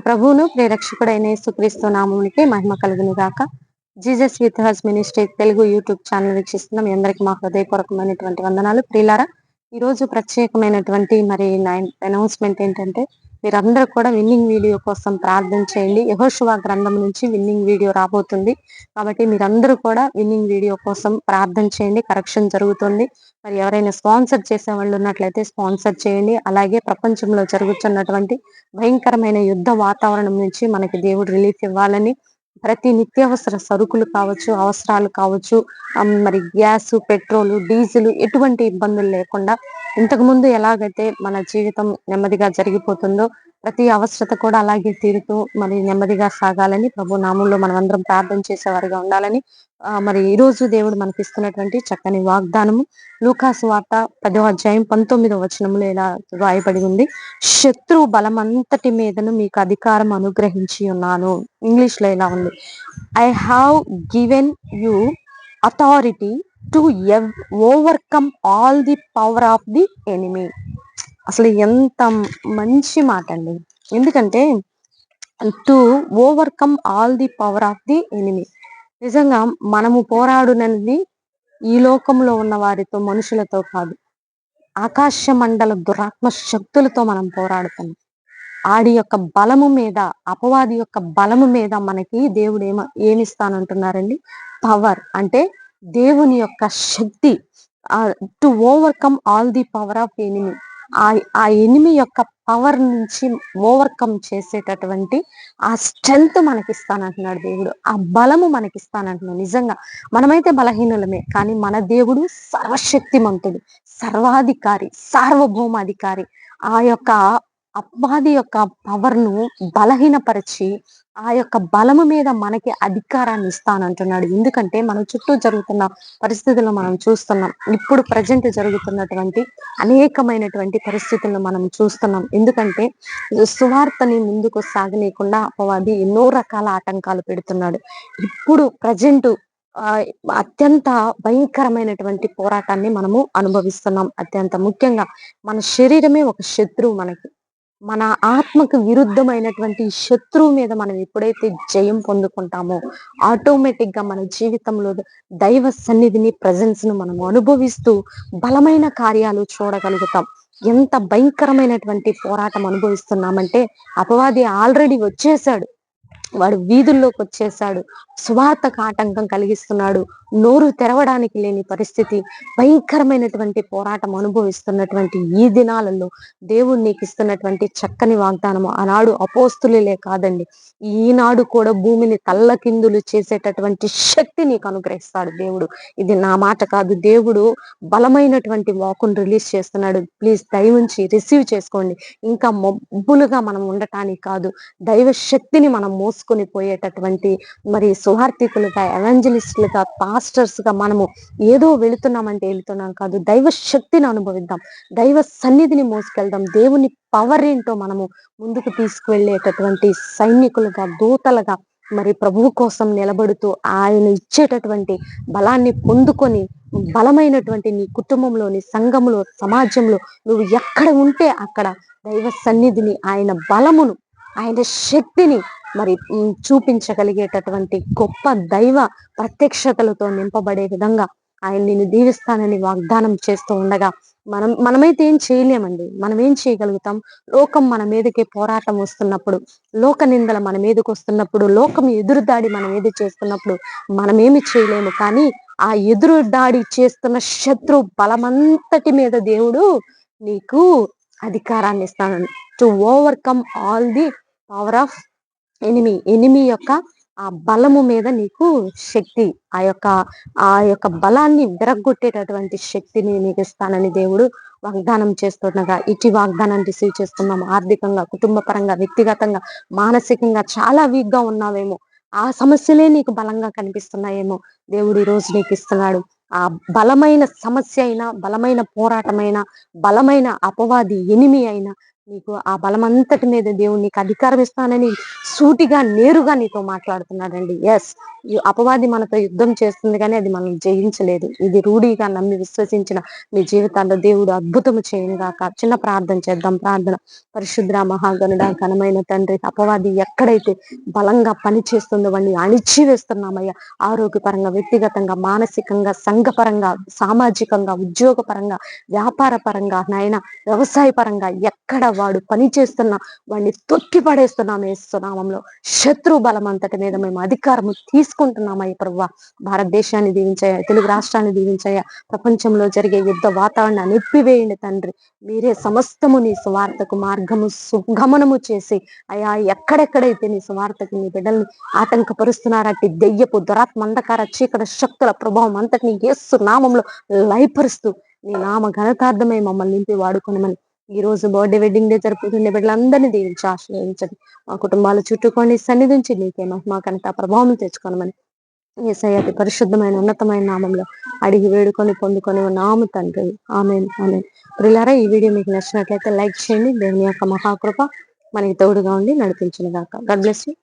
మన ప్రభువును ప్రియరక్షకుడైన యేసుక్రీస్తు నామమునికి మహిమ కలుగును గాక. Jesus with has ministry Telugu YouTube channel వీక్షిస్తున్న మీ అందరికీ మా హృదయపూర్వకమైనటువంటి వందనాలు. ప్రియులారా, ఈరోజు ప్రత్యేకమైనటువంటి అనౌన్స్మెంట్ ఏంటంటే, మీరందరూ కూడా విన్నింగ్ వీడియో కోసం ప్రార్థన చేయండి. యెహోషువ గ్రంథం నుంచి విన్నింగ్ వీడియో రాబోతుంది. కాబట్టి మీరందరూ కూడా విన్నింగ్ వీడియో కోసం ప్రార్థన చేయండి. కరెక్షన్ జరుగుతుంది. మరి ఎవరైనా స్పాన్సర్ చేసే వాళ్ళు ఉన్నట్లయితే స్పాన్సర్ చేయండి. అలాగే ప్రపంచంలో జరుగుతున్నటువంటి భయంకరమైన యుద్ధ వాతావరణం నుంచి మనకి దేవుడు రిలీఫ్ ఇవ్వాలని, ప్రతి నిత్యావసర సరుకులు కావచ్చు, అవసరాలు కావచ్చు, మరి గ్యాస్, పెట్రోల్, డీజిల్ ఎటువంటి ఇబ్బందులు లేకుండా ఇంతకు ముందు ఎలాగైతే మన జీవితం నెమ్మదిగా జరిగిపోతుందో ప్రతి అవసరత కూడా అలాగే తీరుతూ మరి నెమ్మదిగా సాగాలని ప్రభు నామంలో మనం అందరం ప్రార్థన చేసేవారిగా ఉండాలని మరి ఈ రోజు దేవుడు మనకి ఇస్తున్నటువంటి చక్కని వాగ్దానము లూకాసు వార్త 10వ అధ్యాయం 19వ వచనంలో ఇలా రాయబడి ఉంది. శత్రు బలమంతటి మీదను మీకు అధికారం అనుగ్రహించి ఉన్నాను. ఇంగ్లీష్ లో ఇలా ఉంది, I have given you authority to overcome all the power of the enemy. అసలు ఎంత మంచి మాట అండి. ఎందుకంటే to overcome all the power of the enemy. నిజంగా మనము పోరాడునది ఈ లోకంలో ఉన్న వారితో, మనుషులతో కాదు, ఆకాశ మండల దురాత్మ శక్తులతో మనం పోరాడుతున్నాం. ఆడి యొక్క బలము మీద, అపవాది యొక్క బలము మీద మనకి దేవుడు ఏమిస్తానంటున్నారండి? పవర్ అంటే దేవుని యొక్క శక్తి. To overcome all the power of enemy. ఆ ఎనిమి యొక్క పవర్ నుంచి ఓవర్కమ్ చేసేటటువంటి ఆ స్ట్రెంగ్త్ మనకిస్తానంటున్నాడు దేవుడు. ఆ బలము మనకిస్తానంటున్నాడు. నిజంగా మనమైతే బలహీనులమే, కానీ మన దేవుడు సర్వశక్తిమంతుడు, సర్వాధికారి, సార్వభౌమాధికారి. ఆ యొక్క అపవాది యొక్క పవర్ ను బలహీనపరిచి ఆ యొక్క బలము మీద మనకి అధికారాన్ని ఇస్తానంటున్నాడు. ఎందుకంటే మన చుట్టూ జరుగుతున్న పరిస్థితులను మనం చూస్తున్నాం. ఇప్పుడు ప్రజెంట్ జరుగుతున్నటువంటి అనేకమైనటువంటి పరిస్థితులను మనం చూస్తున్నాం. ఎందుకంటే సువార్తని ముందుకు సాగనీయకుండా అపవాది ఎన్నో రకాల ఆటంకాలు పెడుతున్నాడు. ఇప్పుడు ప్రజెంట్ అత్యంత భయంకరమైనటువంటి పోరాటాన్ని మనము అనుభవిస్తున్నాం. అత్యంత ముఖ్యంగా మన శరీరమే ఒక శత్రువు మనకి. మన ఆత్మకు విరుద్ధమైనటువంటి శత్రువు మీద మనం ఎప్పుడైతే జయం పొందుకుంటామో ఆటోమేటిక్ గా మన జీవితంలో దైవ సన్నిధిని, ప్రజెన్స్ ను మనం అనుభవిస్తూ బలమైన కార్యాలు చూడగలుగుతాం. ఎంత భయంకరమైనటువంటి పోరాటం అనుభవిస్తున్నామంటే, అపవాది ఆల్రెడీ వచ్చేసాడు, వాడు వీధుల్లోకి వచ్చేసాడు, సువార్తకు ఆటంకం కలిగిస్తున్నాడు, నోరు తెరవడానికి లేని పరిస్థితి, భయంకరమైనటువంటి పోరాటం అనుభవిస్తున్నటువంటి ఈ దినాలలో దేవుడు నీకు ఇస్తున్నటువంటి చక్కని వాగ్దానము, ఆనాడు అపోస్తులే కాదండి, ఈనాడు కూడా భూమిని తల్లకిందులు చేసేటటువంటి శక్తి నీకు అనుగ్రహిస్తాడు దేవుడు. ఇది నా మాట కాదు, దేవుడు బలమైనటువంటి వాకును రిలీజ్ చేస్తున్నాడు. ప్లీజ్ దయవుంచి రిసీవ్ చేసుకోండి. ఇంకా మబ్బులుగా మనం ఉండటానికి కాదు, దైవ శక్తిని మనం మోసుకొని పోయేటటువంటి మరి సువార్థికులుగా, ఎవాంజలిస్టులుగా, పాస్టర్స్ గా మనము ఏదో వెళుతున్నామంటే వెళుతున్నాం కాదు, దైవ శక్తిని అనుభవిద్దాం, దైవ సన్నిధిని మోసుకెళ్దాం, దేవుని పవర్ ఏంటో మనము ముందుకు తీసుకువెళ్ళేటటువంటి సైనికులుగా, దూతలుగా మరి ప్రభువు కోసం నిలబడుతూ ఆయన ఇచ్చేటటువంటి బలాన్ని పొందుకొని బలమైనటువంటి నీ కుటుంబంలో, నీ సంఘంలో, సమాజంలో నువ్వు ఎక్కడ ఉంటే అక్కడ దైవ సన్నిధిని, ఆయన బలమును, ఆయన శక్తిని మరి చూపించగలిగేటటువంటి గొప్ప దైవ ప్రత్యక్షతలతో నింపబడే విధంగా ఆయన నిన్ను దీవిస్తానని వాగ్దానం చేస్తూ ఉండగా మనమైతే ఏం చేయలేమండి. మనం ఏం చేయగలుగుతాం? లోకం మన మీదకి పోరాటం వస్తున్నప్పుడు, లోక నిందలు మన మీదకి వస్తున్నప్పుడు, లోకం ఎదురుదాడి మన మీద చేస్తున్నప్పుడు మనమేమి చేయలేము. కానీ ఆ ఎదురు దాడి చేస్తున్న శత్రు బలమంతటి మీద దేవుడు నీకు అధికారాన్ని ఇస్తాను. To overcome all the power of enemy యొక్క ఆ బలము మీద నీకు శక్తి, ఆ యొక్క బలాన్ని విరగొట్టేటటువంటి శక్తిని నీకు ఇస్తానని దేవుడు వాగ్దానం చేస్తుండగా, ఇటు వాగ్దానాన్ని రిసీవ్ చేసుకున్నాము. ఆర్థికంగా, కుటుంబ పరంగా, వ్యక్తిగతంగా, మానసికంగా చాలా వీక్ గా ఉన్నావేమో, ఆ సమస్యలే నీకు బలంగా కనిపిస్తున్నాయేమో, దేవుడు ఈ రోజు నీకు ఇస్తున్నాడు. ఆ బలమైన సమస్య అయినా, బలమైన పోరాటమైనా, బలమైన అపవాది ఎనిమి అయినా నీకు ఆ బలమంతటి మీద దేవుడు నీకు అధికారం ఇస్తానని సూటిగా నేరుగా నీతో మాట్లాడుతున్నాడండి. ఎస్, ఈ అపవాది మనతో యుద్ధం చేస్తుంది కానీ అది మనం జయించలేదు. ఇది రూఢిగా నమ్మి విశ్వసించిన మీ జీవితాల్లో దేవుడు అద్భుతము చేయను గాక. చిన్న ప్రార్థన చేద్దాం. ప్రార్థన. పరిశుద్ర మహాగణుడ ఘనమైన తండ్రి, అపవాది ఎక్కడైతే బలంగా పని చేస్తుందో వాడిని అణిచివేస్తున్నామయ్యా. ఆరోగ్యపరంగా, వ్యక్తిగతంగా, మానసికంగా, సంఘపరంగా, సామాజికంగా, ఉద్యోగపరంగా, వ్యాపార పరంగా, నాయన వ్యవసాయ పరంగా ఎక్కడ వాడు పని చేస్తున్నా వాడిని తొక్కి పడేస్తున్నాం యేసునామంలో. శత్రు బలం అంతటి మీద మేము అధికారము తీసుకుంటున్నామయ్య ప్రభువా. భారతదేశాన్ని దీవించాయా, తెలుగు రాష్ట్రాన్ని దీవించాయా, ప్రపంచంలో జరిగే యుద్ధ వాతావరణాన్ని నిప్పివేయండి తండ్రి. మీరే సమస్తము నీ సువార్తకు మార్గము సుగమనము చేసి అయా ఎక్కడెక్కడైతే నీ సువార్తకు నీ బిడ్డల్ని ఆటంకపరుస్తున్నారు అట్టి దెయ్యపు దురాత్మ అంధకార చీకటి శక్తుల ప్రభావం అంతటిని యేసు నామంలో లయపరుస్తూ నీ నామ ఘనతార్థమై మమ్మల్ని నింపి వాడుకొనమని ఈ రోజు బర్త్డే వెడ్డింగ్ డే జరుపుతున్న బిడ్డలందరినీ దీవించి ఆశ్రయించండి. మా కుటుంబాల చుట్టూకొని సన్నిధించి నీకే మహిమ ఘనత ప్రభావం తెచ్చుకోనమని యేసయ్య అతి పరిశుద్ధమైన ఉన్నతమైన నామంలో అడిగి వేడుకొని పొందుకొని నాము తండ్రి. ఆమేన్, ఆమేన్. ప్రియులారా, ఈ వీడియో మీకు నచ్చినట్లయితే లైక్ చేయండి. దేవుని యొక్క మహాకృప మనకి తోడుగా ఉండి నడిపించును గాక. God bless you.